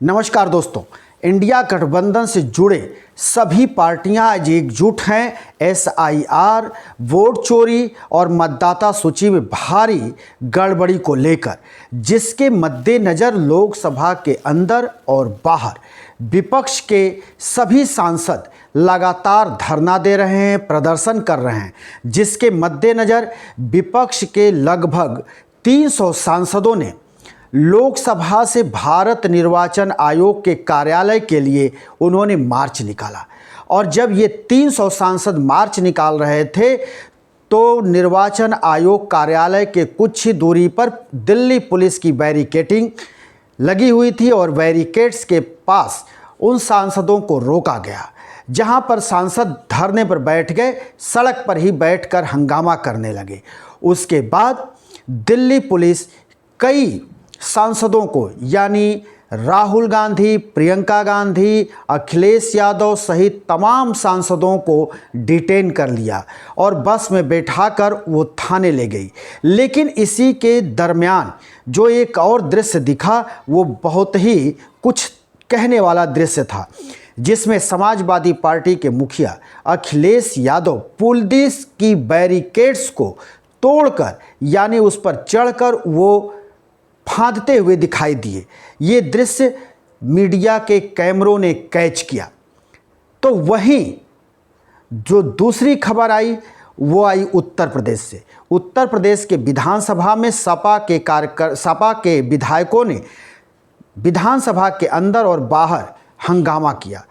नमस्कार दोस्तों, इंडिया गठबंधन से जुड़े सभी पार्टियां आज एकजुट हैं एसआईआर, वोट चोरी और मतदाता सूची में भारी गड़बड़ी को लेकर, जिसके मद्देनज़र लोकसभा के अंदर और बाहर विपक्ष के सभी सांसद लगातार धरना दे रहे हैं, प्रदर्शन कर रहे हैं, जिसके मद्देनज़र विपक्ष के लगभग 300 सांसदों ने लोकसभा से भारत निर्वाचन आयोग के कार्यालय के लिए उन्होंने मार्च निकाला। और जब ये 300 सांसद मार्च निकाल रहे थे तो निर्वाचन आयोग कार्यालय के कुछ ही दूरी पर दिल्ली पुलिस की बैरिकेडिंग लगी हुई थी और बैरिकेड्स के पास उन सांसदों को रोका गया, जहां पर सांसद धरने पर बैठ गए, सड़क पर ही बैठकर हंगामा करने लगे। उसके बाद दिल्ली पुलिस कई सांसदों को यानी राहुल गांधी, प्रियंका गांधी, अखिलेश यादव सहित तमाम सांसदों को डिटेन कर लिया और बस में बैठाकर वो थाने ले गई। लेकिन इसी के दरमियान जो एक और दृश्य दिखा वो बहुत ही कुछ कहने वाला दृश्य था, जिसमें समाजवादी पार्टी के मुखिया अखिलेश यादव पुलिस की बैरिकेड्स को तोड़कर यानी उस पर चढ़कर वो फांदते हुए दिखाई दिए। ये दृश्य मीडिया के कैमरों ने कैच किया। तो वहीं जो दूसरी खबर आई वो आई उत्तर प्रदेश से। उत्तर प्रदेश के विधानसभा में सपा के विधायकों ने विधानसभा के अंदर और बाहर हंगामा किया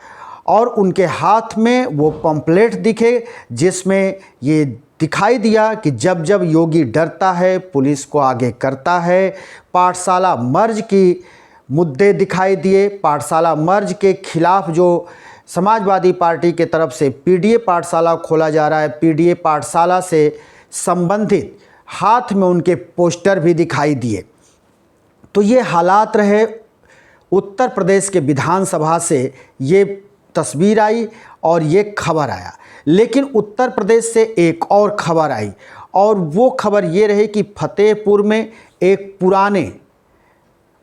और उनके हाथ में वो पंपलेट दिखे, जिसमें ये दिखाई दिया कि जब जब योगी डरता है पुलिस को आगे करता है। पाठशाला मर्ज की मुद्दे दिखाई दिए। पाठशाला मर्ज के खिलाफ जो समाजवादी पार्टी के तरफ से पीडीए पाठशाला खोला जा रहा है, पीडीए पाठशाला से संबंधित हाथ में उनके पोस्टर भी दिखाई दिए। तो ये हालात रहे। उत्तर प्रदेश के विधानसभा से ये तस्वीर आई और ये खबर आया। लेकिन उत्तर प्रदेश से एक और खबर आई और वो खबर ये रही कि फतेहपुर में एक पुराने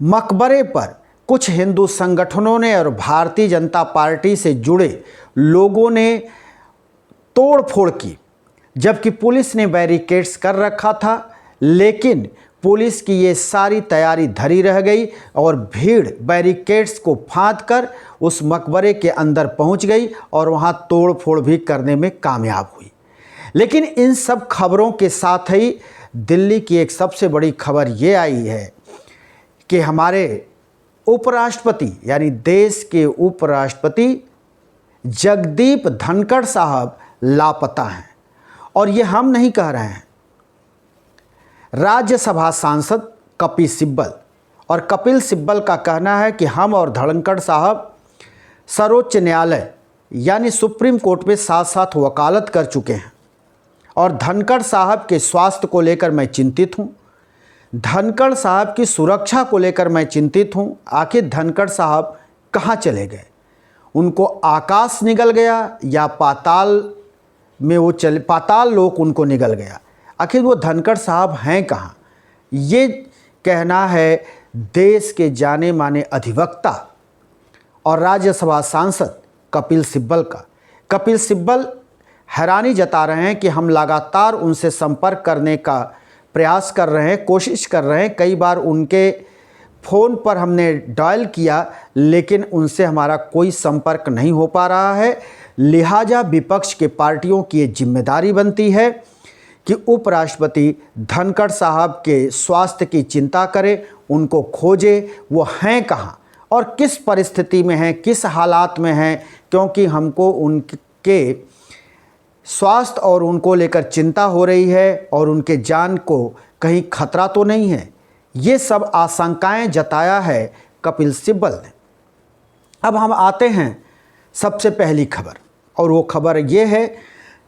मकबरे पर कुछ हिंदू संगठनों ने और भारतीय जनता पार्टी से जुड़े लोगों ने तोड़फोड़ की, जबकि पुलिस ने बैरिकेड्स कर रखा था। लेकिन पुलिस की ये सारी तैयारी धरी रह गई और भीड़ बैरिकेड्स को फांदकर उस मकबरे के अंदर पहुंच गई और वहां तोड़फोड़ भी करने में कामयाब हुई। लेकिन इन सब खबरों के साथ ही दिल्ली की एक सबसे बड़ी खबर ये आई है कि हमारे उपराष्ट्रपति यानी देश के उपराष्ट्रपति जगदीप धनखड़ साहब लापता हैं। और ये हम नहीं कह रहे हैं, राज्यसभा सांसद कपिल सिब्बल का कहना है कि हम और धनखड़ साहब सर्वोच्च न्यायालय यानी सुप्रीम कोर्ट में साथ साथ वकालत कर चुके हैं और धनखड़ साहब के स्वास्थ्य को लेकर मैं चिंतित हूं। धनखड़ साहब की सुरक्षा को लेकर मैं चिंतित हूं। आखिर धनखड़ साहब कहां चले गए? उनको आकाश निगल गया या पाताल में वो पाताल लोक उनको निगल गया? आखिर वो धनखड़ साहब हैं कहाँ? ये कहना है देश के जाने माने अधिवक्ता और राज्यसभा सांसद कपिल सिब्बल का। कपिल सिब्बल हैरानी जता रहे हैं कि हम लगातार उनसे संपर्क करने का प्रयास कर रहे हैं, कोशिश कर रहे हैं। कई बार उनके फ़ोन पर हमने डायल किया लेकिन उनसे हमारा कोई संपर्क नहीं हो पा रहा है। लिहाजा विपक्ष के पार्टियों की ये जिम्मेदारी बनती है कि उपराष्ट्रपति धनखड़ साहब के स्वास्थ्य की चिंता करें, उनको खोजे, वो हैं कहाँ और किस परिस्थिति में हैं, किस हालात में हैं, क्योंकि हमको उनके स्वास्थ्य और उनको लेकर चिंता हो रही है और उनके जान को कहीं खतरा तो नहीं है। ये सब आशंकाएं जताया है कपिल सिब्बल ने। अब हम आते हैं सबसे पहली खबर और वो खबर ये है,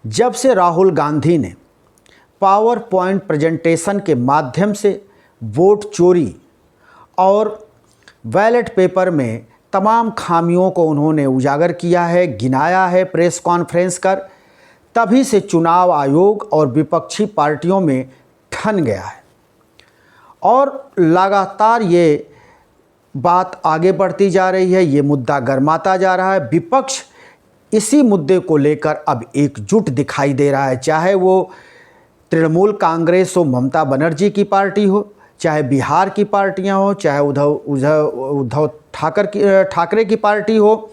जब से राहुल गांधी ने पावर पॉइंट प्रेजेंटेशन के माध्यम से वोट चोरी और बैलेट पेपर में तमाम खामियों को उन्होंने उजागर किया है, गिनाया है प्रेस कॉन्फ्रेंस कर, तभी से चुनाव आयोग और विपक्षी पार्टियों में ठन गया है और लगातार ये बात आगे बढ़ती जा रही है, ये मुद्दा गर्माता जा रहा है। विपक्ष इसी मुद्दे को लेकर अब एकजुट दिखाई दे रहा है, चाहे वो तृणमूल कांग्रेस हो, ममता बनर्जी की पार्टी हो, चाहे बिहार की पार्टियां हो, चाहे उद्धव ठाकरे की पार्टी हो,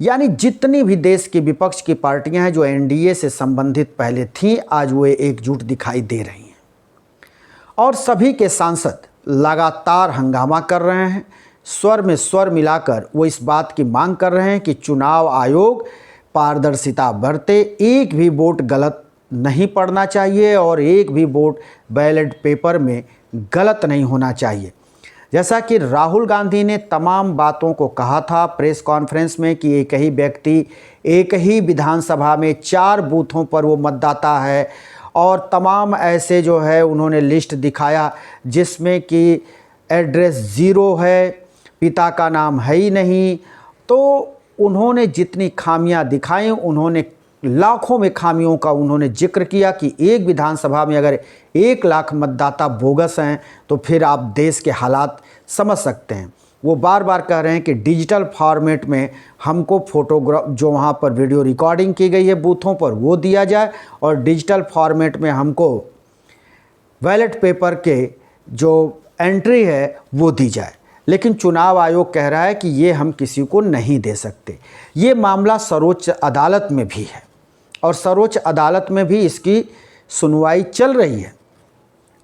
यानी जितनी भी देश की विपक्ष की पार्टियां हैं जो एनडीए से संबंधित पहले थीं, आज वो एकजुट दिखाई दे रही हैं। और सभी के सांसद लगातार हंगामा कर रहे हैं, स्वर में स्वर मिलाकर वो इस बात की मांग कर रहे हैं कि चुनाव आयोग पारदर्शिता बरते, एक भी वोट गलत नहीं पड़ना चाहिए और एक भी वोट बैलेट पेपर में गलत नहीं होना चाहिए। जैसा कि राहुल गांधी ने तमाम बातों को कहा था प्रेस कॉन्फ्रेंस में कि एक ही व्यक्ति एक ही विधानसभा में 4 बूथों पर वो मतदाता है, और तमाम ऐसे जो है उन्होंने लिस्ट दिखाया जिसमें कि एड्रेस 0 है, पिता का नाम है ही नहीं। तो उन्होंने जितनी खामियां दिखाई, उन्होंने लाखों में खामियों का उन्होंने जिक्र किया कि एक विधानसभा में अगर 1 लाख मतदाता बोगस हैं तो फिर आप देश के हालात समझ सकते हैं। वो बार बार कह रहे हैं कि डिजिटल फॉर्मेट में हमको फोटोग्राफ, जो वहाँ पर वीडियो रिकॉर्डिंग की गई है बूथों पर, वो दिया जाए और डिजिटल फॉर्मेट में हमको बैलेट पेपर के जो एंट्री है वो दी जाए। लेकिन चुनाव आयोग कह रहा है कि ये हम किसी को नहीं दे सकते। ये मामला सर्वोच्च अदालत में भी है और सर्वोच्च अदालत में भी इसकी सुनवाई चल रही है,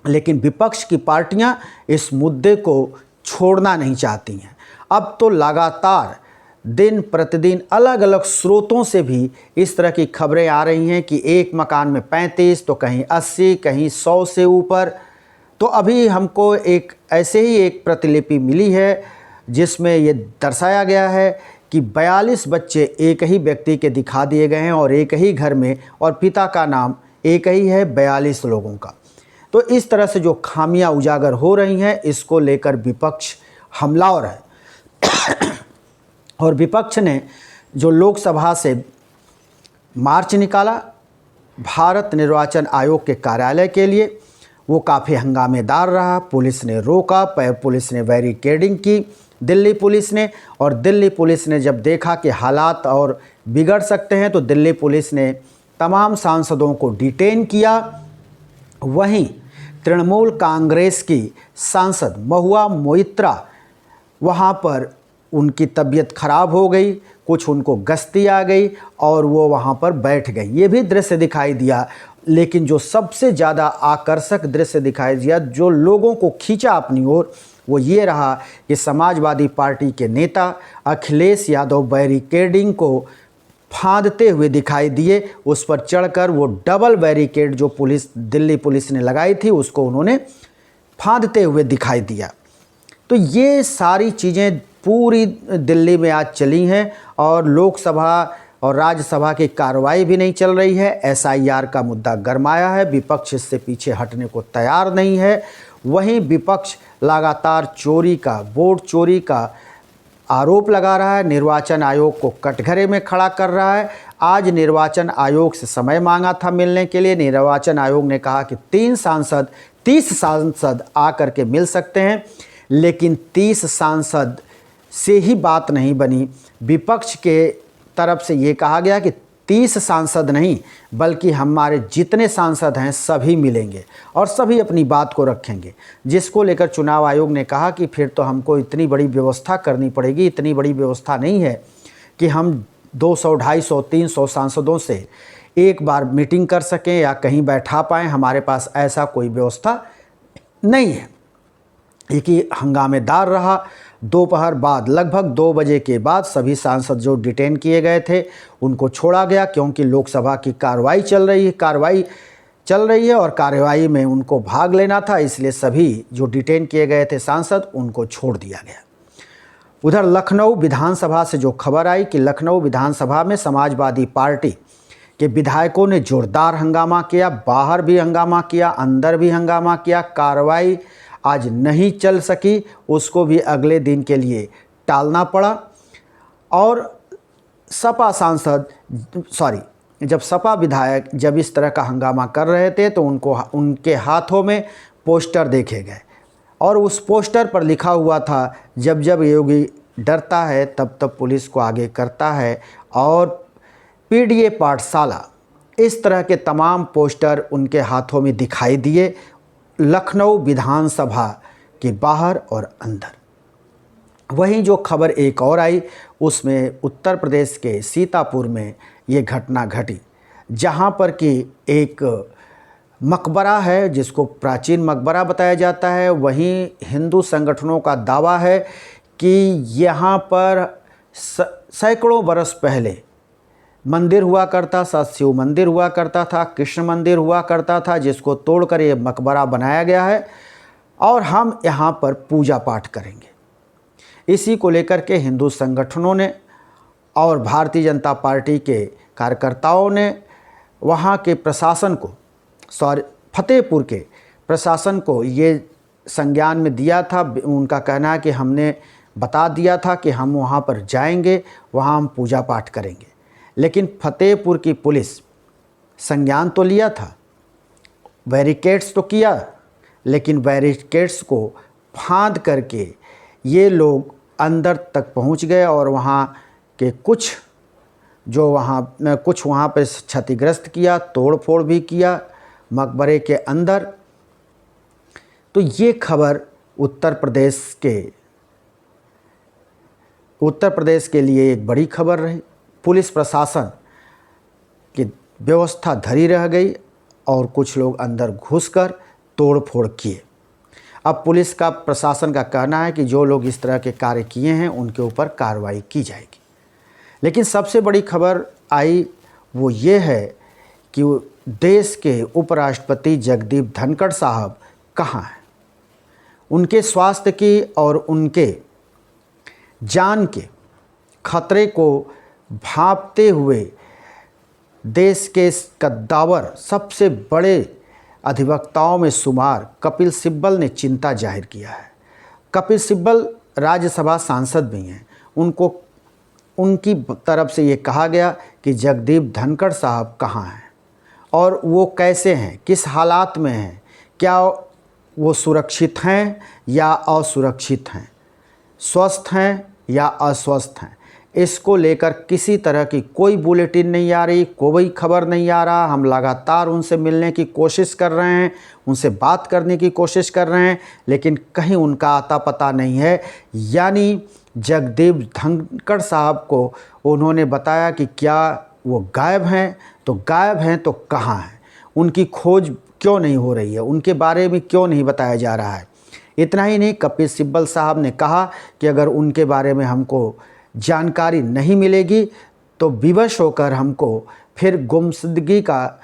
लेकिन विपक्ष की पार्टियां इस मुद्दे को छोड़ना नहीं चाहती हैं। अब तो लगातार दिन प्रतिदिन अलग अलग स्रोतों से भी इस तरह की खबरें आ रही हैं कि एक मकान में 35, तो कहीं 80, कहीं 100 से ऊपर। तो अभी हमको एक ऐसे ही एक प्रतिलिपि मिली है जिसमें ये दर्शाया गया है कि 42 बच्चे एक ही व्यक्ति के दिखा दिए गए हैं और एक ही घर में, और पिता का नाम एक ही है 42 लोगों का। तो इस तरह से जो खामियां उजागर हो रही हैं, इसको लेकर विपक्ष हमलावर है। और विपक्ष ने जो लोकसभा से मार्च निकाला भारत निर्वाचन आयोग के कार्यालय के लिए, वो काफ़ी हंगामेदार रहा। पुलिस ने रोका, पुलिस ने बैरिकेडिंग की, दिल्ली पुलिस ने। और दिल्ली पुलिस ने जब देखा कि हालात और बिगड़ सकते हैं तो दिल्ली पुलिस ने तमाम सांसदों को डिटेन किया। वहीं तृणमूल कांग्रेस की सांसद महुआ मोइत्रा, वहाँ पर उनकी तबीयत खराब हो गई, कुछ उनको गस्ती आ गई और वो वहाँ पर बैठ गई। ये भी दृश्य दिखाई दिया। लेकिन जो सबसे ज़्यादा आकर्षक दृश्य दिखाई दिया, जो लोगों को खींचा अपनी ओर, वो ये रहा कि समाजवादी पार्टी के नेता अखिलेश यादव बैरिकेडिंग को फांदते हुए दिखाई दिए। उस पर चढ़कर वो डबल बैरिकेड जो दिल्ली पुलिस ने लगाई थी उसको उन्होंने फांदते हुए दिखाई दिया। तो ये सारी चीज़ें पूरी दिल्ली में आज चली हैं और लोकसभा और राज्यसभा की कार्रवाई भी नहीं चल रही है। एसआईआर का मुद्दा गरमाया है, विपक्ष इससे पीछे हटने को तैयार नहीं है। वहीं विपक्ष लगातार चोरी का, वोट चोरी का आरोप लगा रहा है, निर्वाचन आयोग को कटघरे में खड़ा कर रहा है। आज निर्वाचन आयोग से समय मांगा था मिलने के लिए। निर्वाचन आयोग ने कहा कि 30 सांसद आकर के मिल सकते हैं, लेकिन 30 सांसद से ही बात नहीं बनी। विपक्ष के तरफ से ये कहा गया कि 30 सांसद नहीं, बल्कि हमारे जितने सांसद हैं सभी मिलेंगे और सभी अपनी बात को रखेंगे, जिसको लेकर चुनाव आयोग ने कहा कि फिर तो हमको इतनी बड़ी व्यवस्था करनी पड़ेगी। इतनी बड़ी व्यवस्था नहीं है कि हम 200, 250, 300 सांसदों से एक बार मीटिंग कर सकें या कहीं बैठा पाएँ। हमारे पास ऐसा कोई व्यवस्था नहीं है। एक हंगामेदार रहा। दोपहर बाद लगभग 2 बजे के बाद सभी सांसद जो डिटेन किए गए थे उनको छोड़ा गया, क्योंकि लोकसभा की कार्रवाई चल रही है और कार्रवाई में उनको भाग लेना था, इसलिए सभी जो डिटेन किए गए थे सांसद उनको छोड़ दिया गया। उधर लखनऊ विधानसभा से जो खबर आई कि लखनऊ विधानसभा में समाजवादी पार्टी के विधायकों ने जोरदार हंगामा किया, बाहर भी हंगामा किया, अंदर भी हंगामा किया। कार्रवाई आज नहीं चल सकी, उसको भी अगले दिन के लिए टालना पड़ा। और जब सपा विधायक जब इस तरह का हंगामा कर रहे थे तो उनके हाथों में पोस्टर देखे गए और उस पोस्टर पर लिखा हुआ था, जब जब योगी डरता है तब तब पुलिस को आगे करता है, और पीडीए पाठशाला, इस तरह के तमाम पोस्टर उनके हाथों में दिखाई दिए लखनऊ विधानसभा के बाहर और अंदर। वहीं जो खबर एक और आई, उसमें उत्तर प्रदेश के सीतापुर में ये घटना घटी, जहां पर कि एक मकबरा है जिसको प्राचीन मकबरा बताया जाता है। वहीं हिंदू संगठनों का दावा है कि यहाँ पर सैकड़ों बरस पहले मंदिर हुआ करता था, शिव मंदिर हुआ करता था, कृष्ण मंदिर हुआ करता था, जिसको तोड़कर ये मकबरा बनाया गया है और हम यहाँ पर पूजा पाठ करेंगे। इसी को लेकर के हिंदू संगठनों ने और भारतीय जनता पार्टी के कार्यकर्ताओं ने वहाँ के प्रशासन को, फतेहपुर के प्रशासन को ये संज्ञान में दिया था। उनका कहना है कि हमने बता दिया था कि हम वहाँ पर जाएंगे, वहाँ हम पूजा पाठ करेंगे, लेकिन फतेहपुर की पुलिस संज्ञान तो लिया था, बैरिकेड्स तो किया, लेकिन बैरिकेड्स को फांद करके ये लोग अंदर तक पहुंच गए और वहाँ के कुछ वहाँ पर क्षतिग्रस्त किया, तोड़ फोड़ भी किया मकबरे के अंदर। तो ये खबर उत्तर प्रदेश के लिए एक बड़ी खबर रही। पुलिस प्रशासन की व्यवस्था धरी रह गई और कुछ लोग अंदर घुसकर तोड़ फोड़ किए। अब पुलिस का, प्रशासन का कहना है कि जो लोग इस तरह के कार्य किए हैं उनके ऊपर कार्रवाई की जाएगी। लेकिन सबसे बड़ी खबर आई वो ये है कि देश के उपराष्ट्रपति जगदीप धनखड़ साहब कहाँ हैं। उनके स्वास्थ्य की और उनके जान के खतरे को भांपते हुए देश के कद्दावर सबसे बड़े अधिवक्ताओं में शुमार कपिल सिब्बल ने चिंता जाहिर किया है। कपिल सिब्बल राज्यसभा सांसद भी हैं। उनकी तरफ से ये कहा गया कि जगदीप धनखड़ साहब कहाँ हैं और वो कैसे हैं, किस हालात में हैं, क्या वो सुरक्षित हैं या असुरक्षित हैं, स्वस्थ हैं या अस्वस्थ हैं। इसको लेकर किसी तरह की कोई बुलेटिन नहीं आ रही, कोई खबर नहीं आ रहा। हम लगातार उनसे मिलने की कोशिश कर रहे हैं, उनसे बात करने की कोशिश कर रहे हैं, लेकिन कहीं उनका आता पता नहीं है। यानी जगदीप धनखड़ साहब को उन्होंने बताया कि क्या वो गायब हैं तो कहाँ हैं, उनकी खोज क्यों नहीं हो रही है, उनके बारे में क्यों नहीं बताया जा रहा है। इतना ही नहीं, कपिल सिब्बल साहब ने कहा कि अगर उनके बारे में हमको जानकारी नहीं मिलेगी तो विवश होकर हमको फिर गुमशुदगी का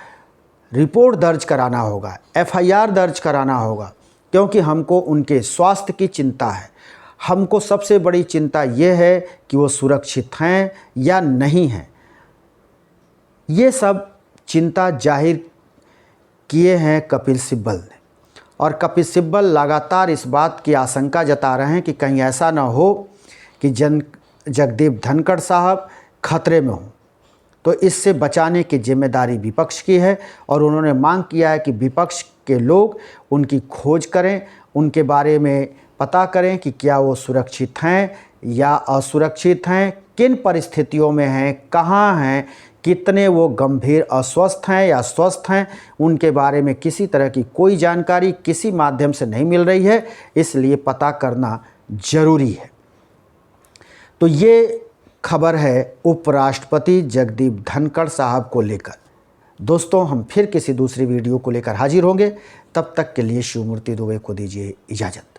रिपोर्ट दर्ज कराना होगा, एफआईआर दर्ज कराना होगा, क्योंकि हमको उनके स्वास्थ्य की चिंता है। हमको सबसे बड़ी चिंता ये है कि वो सुरक्षित हैं या नहीं हैं। ये सब चिंता जाहिर किए हैं कपिल सिब्बल ने, और कपिल सिब्बल लगातार इस बात की आशंका जता रहे हैं कि कहीं ऐसा ना हो कि जगदीप धनखड़ साहब खतरे में हों। तो इससे बचाने की जिम्मेदारी विपक्ष की है और उन्होंने मांग किया है कि विपक्ष के लोग उनकी खोज करें, उनके बारे में पता करें कि क्या वो सुरक्षित हैं या असुरक्षित हैं, किन परिस्थितियों में हैं, कहाँ हैं, कितने वो गंभीर अस्वस्थ हैं या स्वस्थ हैं। उनके बारे में किसी तरह की कोई जानकारी किसी माध्यम से नहीं मिल रही है, इसलिए पता करना ज़रूरी है। तो ये खबर है उपराष्ट्रपति जगदीप धनखड़ साहब को लेकर। दोस्तों, हम फिर किसी दूसरी वीडियो को लेकर हाजिर होंगे। तब तक के लिए शिवमूर्ति दुबे को दीजिए इजाज़त।